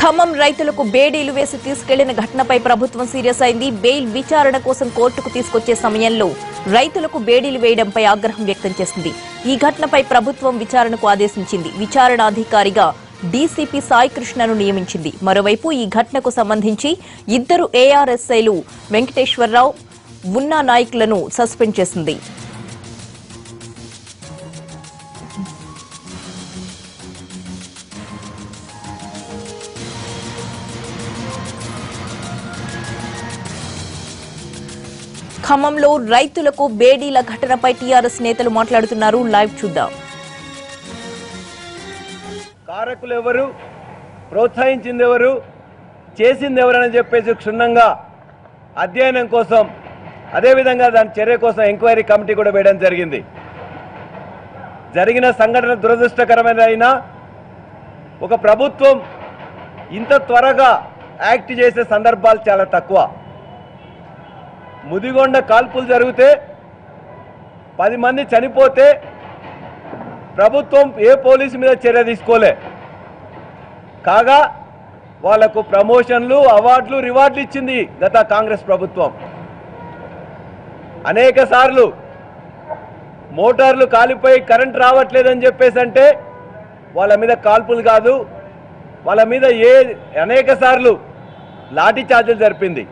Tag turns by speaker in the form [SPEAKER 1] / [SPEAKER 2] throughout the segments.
[SPEAKER 1] ఖమ్మం రైతులకు బేడీలు వేసి తీసుకెళ్లిన ఘటనపై ప్రభుత్వం సీరియస్ అయింది. బెయిల్ విచారణ కోసం కోర్టుకు తీసుకొచ్చే సమయంలో రైతులకు బేడీలు వేయడంపై ఆగ్రహం వ్యక్తం చేసింది. ఈ ఘటనపై ప్రభుత్వం విచారణకు ఆదేశించింది. విచారణాధికారిగా డీసీపీ సాయి కృష్ణను నియమించింది. మరోవైపు ఈ ఘటనకు సంబంధించి ఇద్దరు ఏఆర్ఎస్ఐలు వెంకటేశ్వరరావు, మున్నా నాయకులను సస్పెండ్ చేసింది. ఖమ్మంలో రైతులకు బేడీల ఘటనపై టీఆర్ఎస్ నేతలు మాట్లాడుతున్నారు. లైవ్ చూద్దాం.
[SPEAKER 2] కారకులు ఎవరు, ప్రోత్సహించింది ఎవరు, చేసింది ఎవరని చెప్పేసి క్షుణ్ణంగా అధ్యయనం కోసం, అదేవిధంగా దాని చర్య కోసం ఎంక్వైరీ కమిటీ కూడా వేయడం జరిగింది. జరిగిన సంఘటన దురదృష్టకరమైన ఒక ప్రభుత్వం ఇంత త్వరగా యాక్ట్ చేసే సందర్భాలు చాలా తక్కువ. ముదిగొండ కాల్పులు జరిగితే 10 మంది చనిపోతే ప్రభుత్వం ఏ పోలీసు మీద చర్య తీసుకోలే. కాగా వాళ్లకు ప్రమోషన్లు, అవార్డులు, రివార్డులు ఇచ్చింది గత కాంగ్రెస్ ప్రభుత్వం. అనేక సార్లు మోటార్లు కాలిపోయి కరెంట్ రావట్లేదని చెప్పేసి అంటే వాళ్ళ మీద కాల్పులు కాదు, వాళ్ళ మీద అనేక సార్లు లాఠీ చార్జీలు జరిపింది.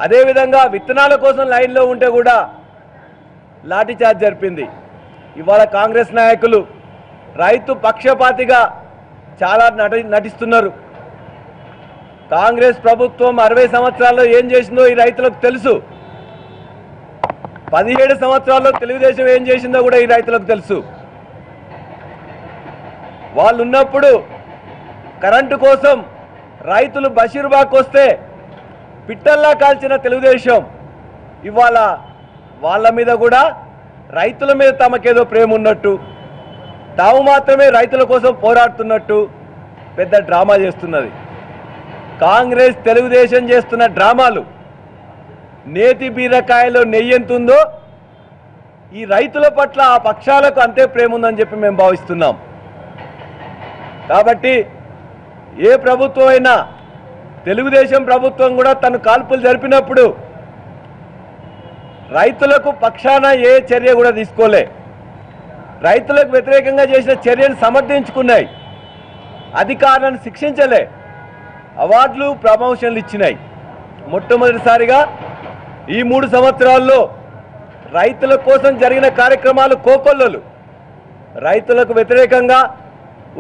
[SPEAKER 2] అదేవిధంగా విత్తనాల కోసం లైన్లో ఉంటే కూడా లాఠీ చార్జ్ జరిపింది. ఇవాళ కాంగ్రెస్ నాయకులు రైతు పక్షపాతిగా చాలా నటిస్తున్నారు. కాంగ్రెస్ ప్రభుత్వం 60 సంవత్సరాల్లో ఏం చేసిందో ఈ రైతులకు తెలుసు. 17 సంవత్సరాల్లో తెలుగుదేశం ఏం చేసిందో కూడా ఈ రైతులకు తెలుసు. వాళ్ళు ఉన్నప్పుడు కరెంటు కోసం రైతులు బషీర్బాగ్ వస్తే పిట్టల్లా కాల్చిన తెలుగుదేశం ఇవాళ వాళ్ళ మీద కూడా రైతుల మీద తమకేదో ప్రేమ ఉన్నట్టు, తాము మాత్రమే రైతుల కోసం పోరాడుతున్నట్టు పెద్ద డ్రామా చేస్తున్నది. కాంగ్రెస్ తెలుగుదేశం చేస్తున్న డ్రామాలు నేతి బీరకాయలో నెయ్యి ఎంతుందో ఈ రైతుల పట్ల ఆ పక్షాలకు అంతే ప్రేమ ఉందని చెప్పి మేము భావిస్తున్నాం. కాబట్టి ఏ ప్రభుత్వం అయినా, తెలుగుదేశం ప్రభుత్వం కూడా తను కాల్పులు జరిపినప్పుడు రైతులకు పక్షాన ఏ చర్య కూడా తీసుకోలే. రైతులకు వ్యతిరేకంగా చేసిన చర్యను సమర్థించుకున్నాయి, అధికారులను శిక్షించలే, అవార్డులు, ప్రమోషన్లు ఇచ్చినాయి. మొట్టమొదటిసారిగా ఈ 3 సంవత్సరాల్లో రైతుల కోసం జరిగిన కార్యక్రమాలు కోకొల్లలు. రైతులకు వ్యతిరేకంగా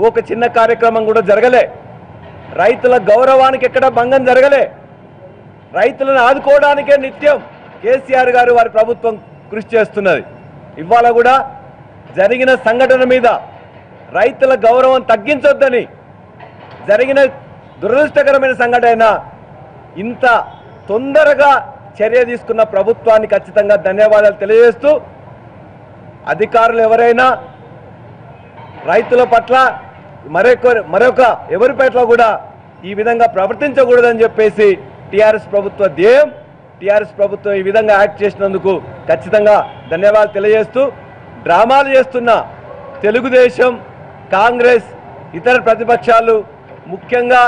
[SPEAKER 2] ఒక చిన్న కార్యక్రమం కూడా జరగలే. రైతుల గౌరవానికి ఎక్కడ భంగం జరగలే. రైతులను ఆదుకోవడానికే నిత్యం కేసీఆర్ గారు, వారి ప్రభుత్వం కృషి చేస్తున్నది. ఇవాళ కూడా జరిగిన సంఘటన మీద రైతుల గౌరవం తగ్గించొద్దని, జరిగిన దురదృష్టకరమైన సంఘటన ఇంత తొందరగా చర్య తీసుకున్న ప్రభుత్వాన్ని ఖచ్చితంగా ధన్యవాదాలు తెలియజేస్తూ, అధికారులు ఎవరైనా రైతుల పట్ల మరొక ఎవరి పట్ల కూడా ఈ విధంగా ప్రవర్తించకూడదని చెప్పేసి టీఆర్ఎస్ ప్రభుత్వ ధ్యేయం. టీఆర్ఎస్ ప్రభుత్వం ఈ విధంగా యాక్ట్ చేసినందుకు ఖచ్చితంగా ధన్యవాదాలు తెలియజేస్తూ, డ్రామాలు చేస్తున్న తెలుగుదేశం, కాంగ్రెస్, ఇతర ప్రతిపక్షాలు ముఖ్యంగా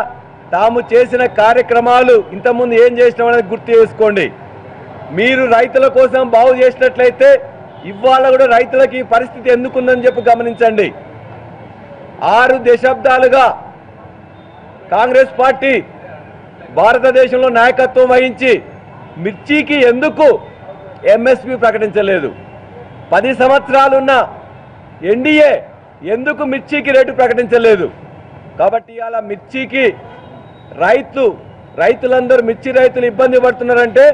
[SPEAKER 2] తాము చేసిన కార్యక్రమాలు ఇంతకుముందు ఏం చేసినామనేది గుర్తు చేసుకోండి. మీరు రైతుల కోసం బాగు చేసినట్లయితే ఇవాళ కూడా రైతులకి ఈ పరిస్థితి ఎందుకుందని చెప్పి గమనించండి. 6 దశాబ్దాలుగా కాంగ్రెస్ పార్టీ భారతదేశంలో నాయకత్వం వహించి మిర్చికి ఎందుకు ఎంఎస్పి ప్రకటించలేదు? 10 సంవత్సరాలున్న ఎన్డీఏ ఎందుకు మిర్చికి రేటు ప్రకటించలేదు? కాబట్టి ఇవాళ మిర్చికి రైతులందరూ, మిర్చి రైతులు ఇబ్బంది పడుతున్నారంటే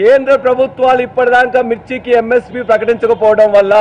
[SPEAKER 2] కేంద్ర ప్రభుత్వాలు ఇప్పటిదాకా మిర్చికి ఎంఎస్పి ప్రకటించకపోవడం వల్ల